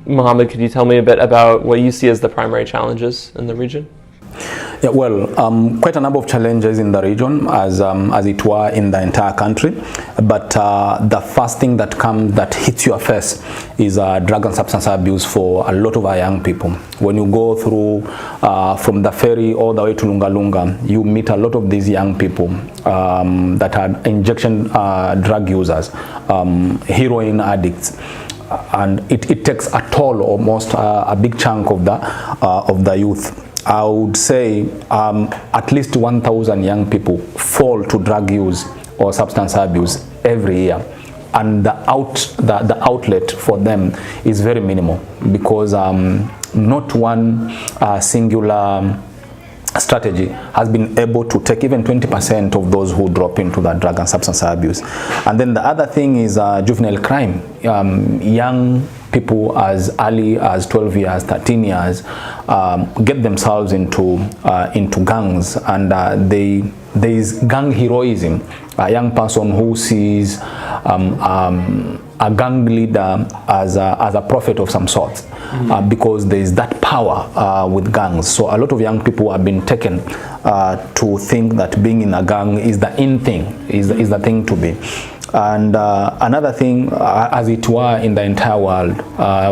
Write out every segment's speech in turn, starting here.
Mohammed, could you tell me a bit about what you see as the primary challenges in the region? Yeah, well, quite a number of challenges in the region, as it were in the entire country. But the first thing that hits your face is drug and substance abuse for a lot of our young people. When you go through from the ferry all the way to Lunga Lunga, you meet a lot of these young people that are injection drug users, heroin addicts. And it takes a toll, almost a big chunk of the youth. I would say at least 1,000 young people fall to drug use or substance abuse every year, and the outlet for them is very minimal, because not one singular strategy has been able to take even 20% of those who drop into that drug and substance abuse. And then the other thing is juvenile crime. Young people as early as 12 years, 13 years, get themselves into gangs, and there is gang heroism. A young person who sees a gang leader as a prophet of some sort, because there is that power with gangs. So a lot of young people have been taken to think that being in a gang is the in thing, is the thing to be. And another thing, as it were in the entire world,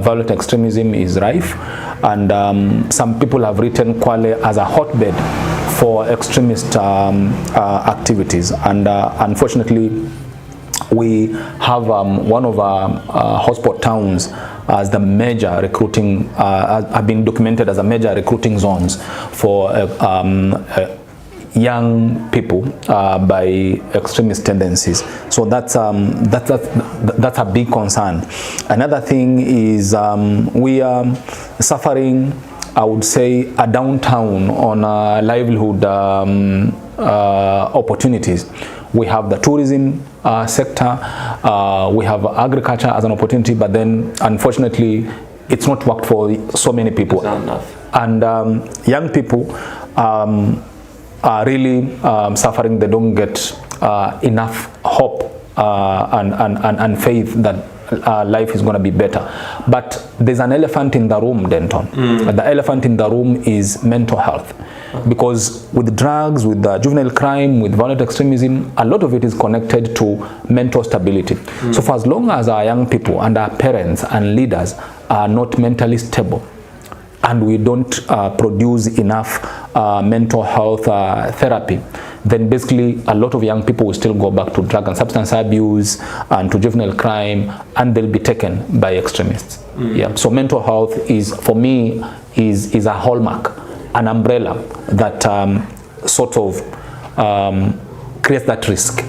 violent extremism is rife, and some people have written Kwale as a hotbed for extremist activities. And unfortunately, we have one of our hotspot towns as the major recruiting, have been documented as a major recruiting zones for young people by extremist tendencies. So that's a big concern. Another thing is we are suffering, I would say, a downtown on livelihood opportunities. We have the tourism sector, we have agriculture as an opportunity, but then unfortunately it's not worked for so many people. It's not enough. And young people are really suffering. They don't get enough hope and faith that life is going to be better. But there's an elephant in the room, Denton. The elephant in the room is mental health. Because with drugs, with juvenile crime, with violent extremism, a lot of it is connected to mental stability. So for as long as our young people and our parents and leaders are not mentally stable, and we don't produce enough mental health therapy, then basically a lot of young people will still go back to drug and substance abuse and to juvenile crime, and they'll be taken by extremists. Yeah. So mental health is, for me, is a hallmark, an umbrella that sort of creates that risk.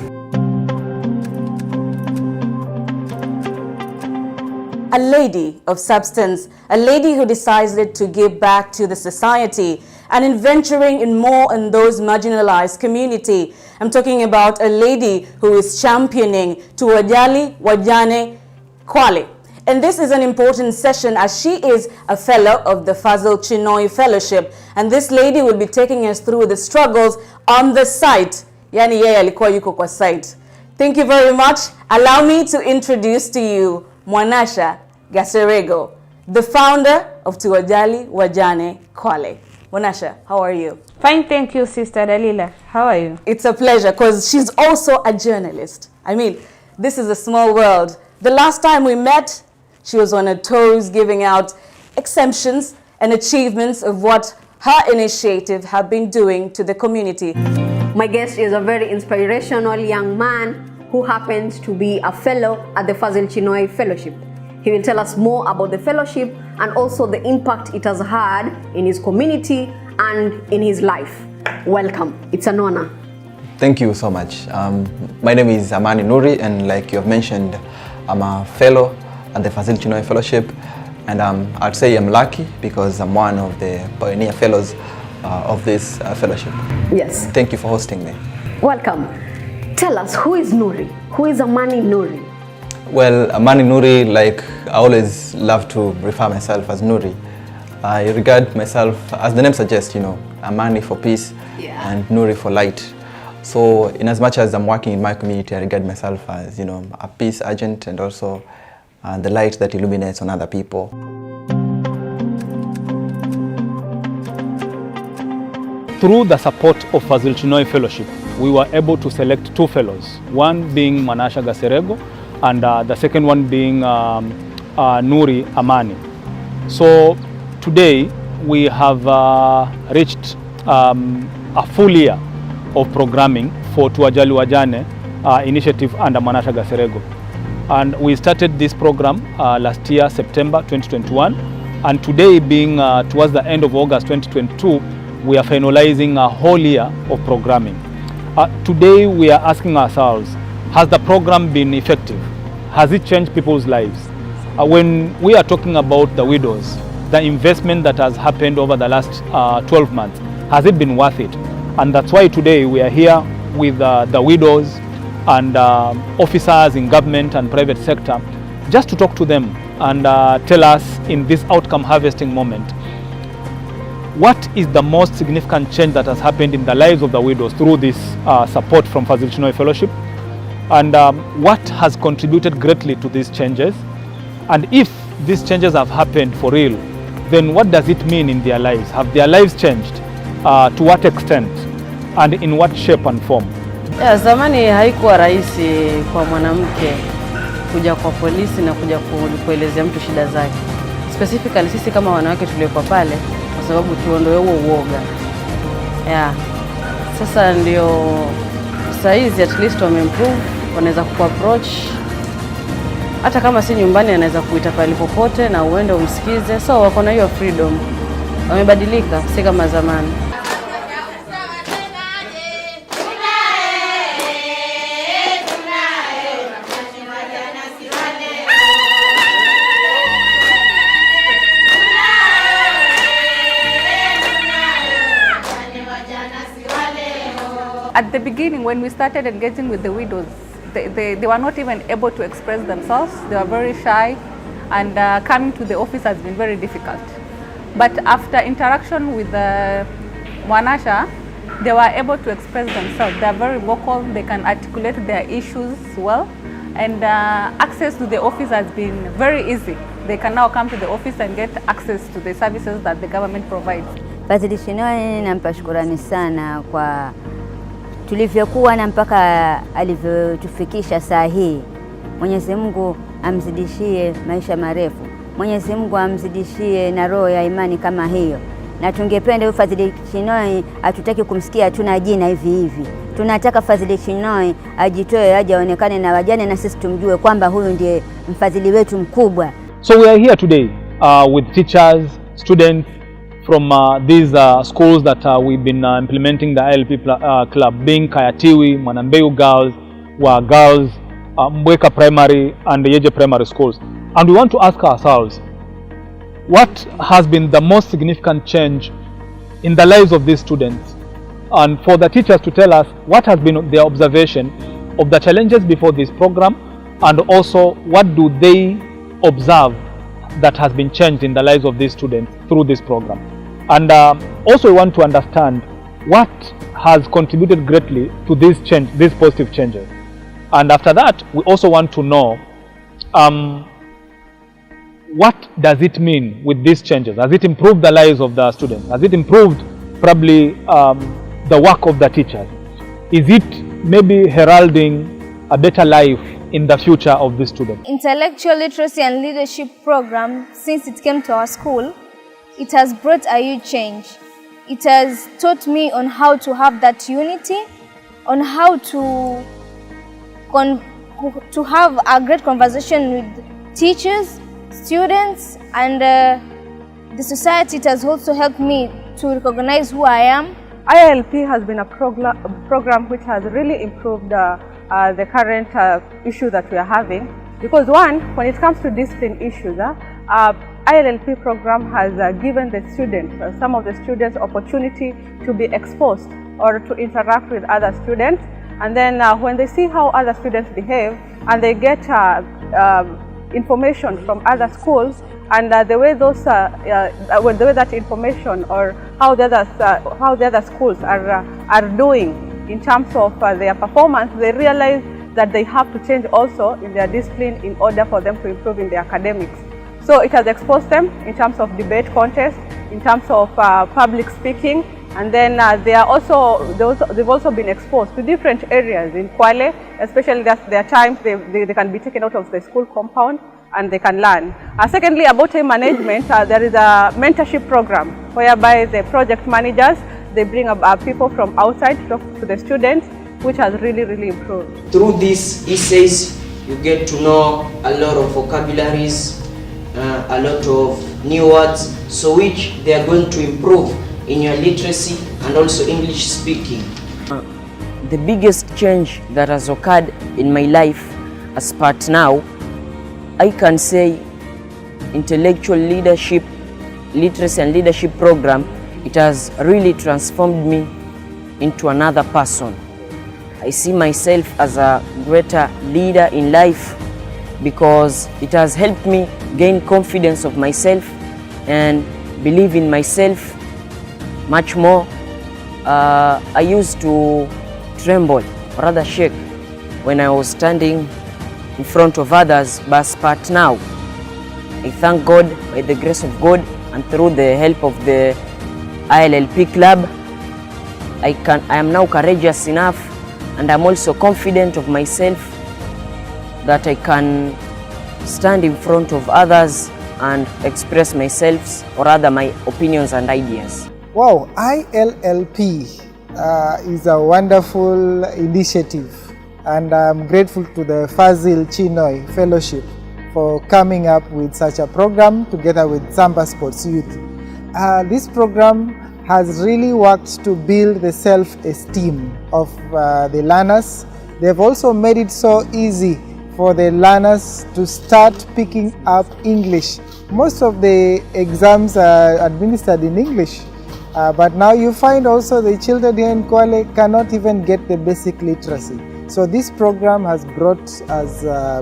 A lady of substance, a lady who decided to give back to the society and in venturing in more in those marginalized community. I'm talking about a lady who is championing Tuwajali Wajane Kwale. And this is an important session as she is a fellow of the Fazil Chinoy Fellowship. And this lady will be taking us through the struggles on the site. Yani yeye alikuwa yuko kwa site. Thank you very much. Allow me to introduce to you Mwanasha Gaserego, the founder of Tuwajali Wajane Kwale. Mwanasha, how are you? Fine, thank you, Sister Dalila. How are you? It's a pleasure, because she's also a journalist. I mean, this is a small world. The last time we met, she was on her toes giving out exemptions and achievements of what her initiative have been doing to the community. My guest is a very inspirational young man who happens to be a fellow at the Fazil Chinoy Fellowship. He will tell us more about the fellowship and also the impact it has had in his community and in his life. Welcome. It's an honor. Thank you so much. My name is Amani Nuri, and like you have mentioned, I'm a fellow at the Fazil Chinoy Fellowship, and I'd say I'm lucky because I'm one of the pioneer fellows of this fellowship. Yes. Thank you for hosting me. Welcome. Tell us, who is Nuri? Who is Amani Nuri? Well, Amani Nuri, like I always love to refer myself as Nuri. I regard myself, as the name suggests, Amani for peace, and Nuri for light. So in as much as I'm working in my community, I regard myself as, a peace agent and also the light that illuminates on other people. Through the support of Fazil Chinoy Fellowship, we were able to select 2 fellows, one being Manasha Gaserego and the second one being Nuri Amani. So today we have reached a full year of programming for Tuwajali Wajane initiative under Manasha Gaserego. And we started this program last year, September 2021, and today being towards the end of August 2022, we are finalizing a whole year of programming. Today we are asking ourselves, has the program been effective? Has it changed people's lives? When we are talking about the widows, the investment that has happened over the last 12 months, has it been worth it? And that's why today we are here with the widows and officers in government and private sector, just to talk to them and tell us in this outcome harvesting moment, what is the most significant change that has happened in the lives of the widows through this support from Fazil Chinoy Fellowship, and what has contributed greatly to these changes, and if these changes have happened for real, then what does it mean in their lives? Have their lives changed? To what extent and in what shape and form? Ya, zamani haikuwa rahisi kwa mwanamke kuja kwa polisi na kuja kuelezea mtu shida zake. Specifically sisi kama wanawake tuliokuwa pale kwa sababu tuondoe huo uoga. Yeah. Sasa ndio saizi at least wameimprove, wanaweza kuapproach hata kama si nyumbani, anaweza kuita pale popote na uende umsikize. So wako na hiyo freedom. Wamebadilika, si kama zamani. At the beginning, when we started engaging with the widows, they were not even able to express themselves. They were very shy, and coming to the office has been very difficult. But after interaction with Manasha, they were able to express themselves. They are very vocal, they can articulate their issues well, and access to the office has been very easy. They can now come to the office and get access to the services that the government provides. Fazil Chinoy nampa shukrani sana kwa tulivyokuwa na mpaka alivyotufikisha saa hii. Mwenyezi Mungu amzidishie maisha marefu. Mwenyezi Mungu amzidishie na roho ya imani kama hiyo. Na tungependa huyu Fazil Chinoy, hatutaki kumsikia tuna jina hivi hivi. Tunataka Fazil Chinoy ajitoe, aje aonekane na wajane na sisi tumjue kwamba huyu ndiye mfadhili wetu mkubwa. So we are here today with teachers, students from these schools that we've been implementing the ILP club, being Kayatiwi, Mwanambeu Girls, Wa Girls, Mbweka Primary and Yeje Primary Schools. And we want to ask ourselves, what has been the most significant change in the lives of these students? And for the teachers to tell us what has been their observation of the challenges before this program, and also what do they observe that has been changed in the lives of these students through this program. And also we want to understand what has contributed greatly to this change, these positive changes. And after that, we also want to know what does it mean with these changes? Has it improved the lives of the students? Has it improved probably the work of the teachers? Is it maybe heralding a better life in the future of the students? Intellectual literacy and leadership program, since it came to our school, it has brought a huge change. It has taught me on how to have that unity, on how to have a great conversation with teachers, students, and the society. It has also helped me to recognize who I am. ILP has been a program which has really improved the current issue that we are having, because one, when it comes to discipline issues, ILP program has given the students, some of the students, opportunity to be exposed or to interact with other students, and then when they see how other students behave and they get information from other schools, and the way that information or how the other schools are doing in terms of their performance, they realize that they have to change also in their discipline in order for them to improve in their academics. So it has exposed them in terms of debate contest, in terms of public speaking, and then they've also been exposed to different areas in Kwale, especially that there are times they can be taken out of the school compound and they can learn. Secondly, about time management, there is a mentorship program whereby the project managers, they bring people from outside to talk to the students, which has really improved. Through these essays, you get to know a lot of vocabularies, a lot of new words, so which they are going to improve in your literacy and also English speaking. The biggest change that has occurred in my life as part now, I can say intellectual leadership, literacy and leadership program, it has really transformed me into another person. I see myself as a greater leader in life because it has helped me gain confidence of myself and believe in myself much more. I used to tremble, or rather shake, when I was standing in front of others, but now I thank God, by the grace of God and through the help of the ILLP club, I am now courageous enough, and I'm also confident of myself that I can stand in front of others and express myself, or rather my opinions and ideas. Wow, ILLP is a wonderful initiative, and I'm grateful to the Fazil Chinoy Fellowship for coming up with such a program together with Samba Sports Youth. This program has really worked to build the self-esteem of the learners. They've also made it so easy for the learners to start picking up English. Most of the exams are administered in English, but now you find also the children here in Kwale cannot even get the basic literacy. So this program has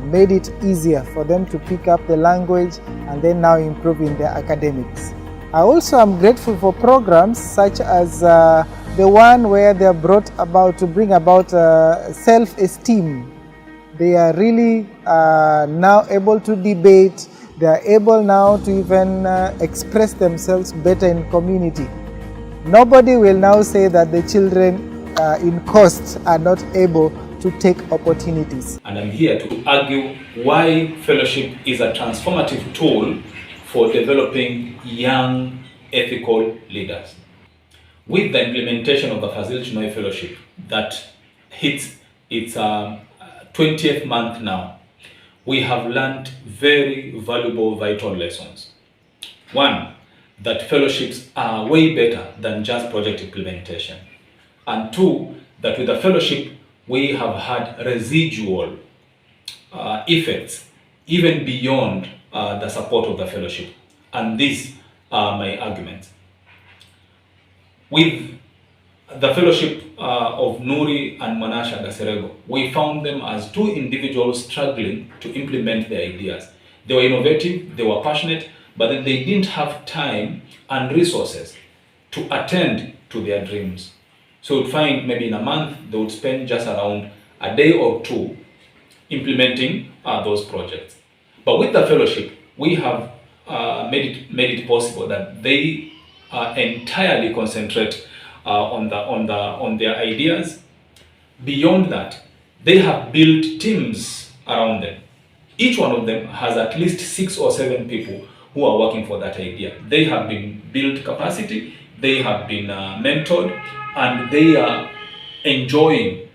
made it easier for them to pick up the language and then now improve in their academics. I also am grateful for programs such as the one where they are brought about to bring about self-esteem. They are really now able to debate. They are able now to even express themselves better in community. Nobody will now say that the children in cost are not able to take opportunities. And I'm here to argue why fellowship is a transformative tool for developing young ethical leaders. With the implementation of the Fazil Chinoy Fellowship that hits its 20th month now, we have learned very valuable, vital lessons. One, that fellowships are way better than just project implementation. And two, that with the fellowship, we have had residual effects even beyond the support of the fellowship. And these are my arguments. With the fellowship of Nuri and Manasha Gaserego, we found them as two individuals struggling to implement their ideas. They were innovative, they were passionate, but then they didn't have time and resources to attend to their dreams. So you'd find maybe in a month, they would spend just around a day or two implementing those projects. But with the fellowship, we have made it possible that they entirely concentrate on their ideas. Beyond that, they have built teams around them. Each one of them has at least 6 or 7 people who are working for that idea. They have been built capacity, they have been mentored, and they are enjoying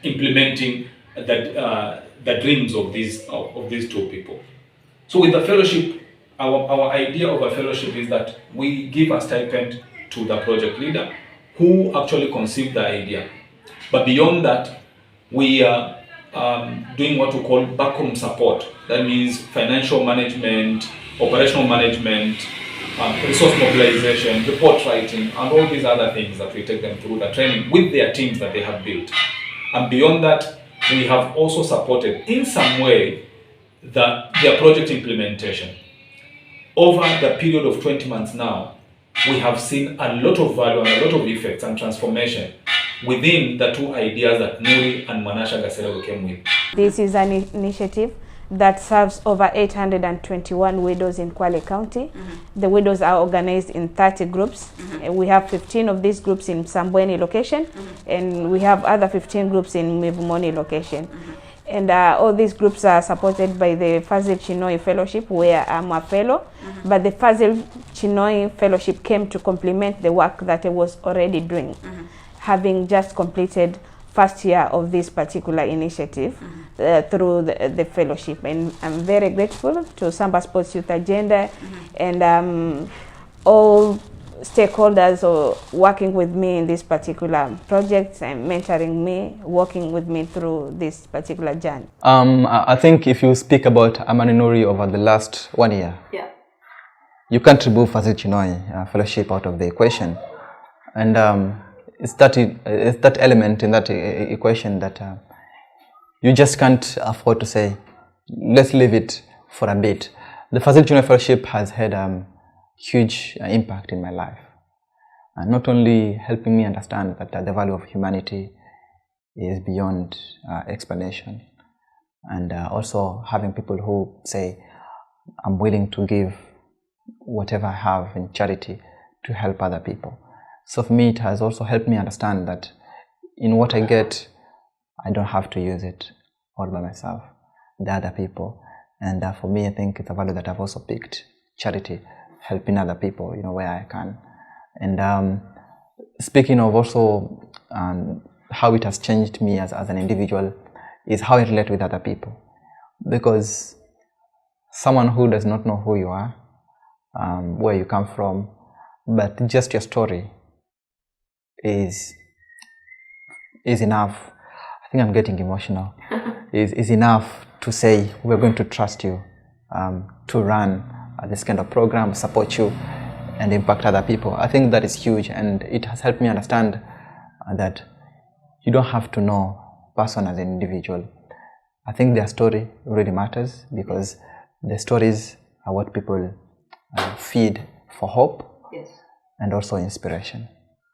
implementing the dreams of these two people. So with the fellowship, our idea of a fellowship is that we give a stipend to the project leader who actually conceived the idea. But beyond that, we are doing what we call backroom support. That means financial management, operational management, resource mobilization, report writing, and all these other things that we take them through the training with their teams that they have built. And beyond that, we have also supported in some way their project implementation. Over the period of 20 months now, we have seen a lot of value and a lot of effects and transformation within the two ideas that Nuri and Manasha Gaserego came with. This is an initiative that serves over 821 widows in Kwale County. The widows are organized in 30 groups. We have 15 of these groups in Sambweni location, and we have other 15 groups in Mivumoni location. And all these groups are supported by the Fazil Chinoy Fellowship, where I'm a fellow. But the Fazil Chinoy Fellowship came to complement the work that I was already doing, having just completed first year of this particular initiative through the fellowship. And I'm very grateful to Samba Sports Youth Agenda and all stakeholders working with me in this particular project and mentoring me, working with me through this particular journey. I think if you speak about Amani Nuri over the last 1 year, you can't remove Fazil Chinoy Fellowship out of the equation. And it's that element in that equation that you just can't afford to say, let's leave it for a bit. The Fazil Chinoy Fellowship has had huge impact in my life, and not only helping me understand that the value of humanity is beyond explanation, and also having people who say, I'm willing to give whatever I have in charity to help other people. So for me, it has also helped me understand that in what I get, I don't have to use it all by myself, the other people. And for me, I think it's a value that I've also picked, charity, helping other people, where I can. And speaking of also how it has changed me as an individual is how I relate with other people. Because someone who does not know who you are, where you come from, but just your story is enough. I think I'm getting emotional. is enough to say we're going to trust you to run this kind of program, support you, and impact other people. I think that is huge, and it has helped me understand that you don't have to know a person as an individual. I think their story really matters, because the stories are what people feed for hope and also inspiration.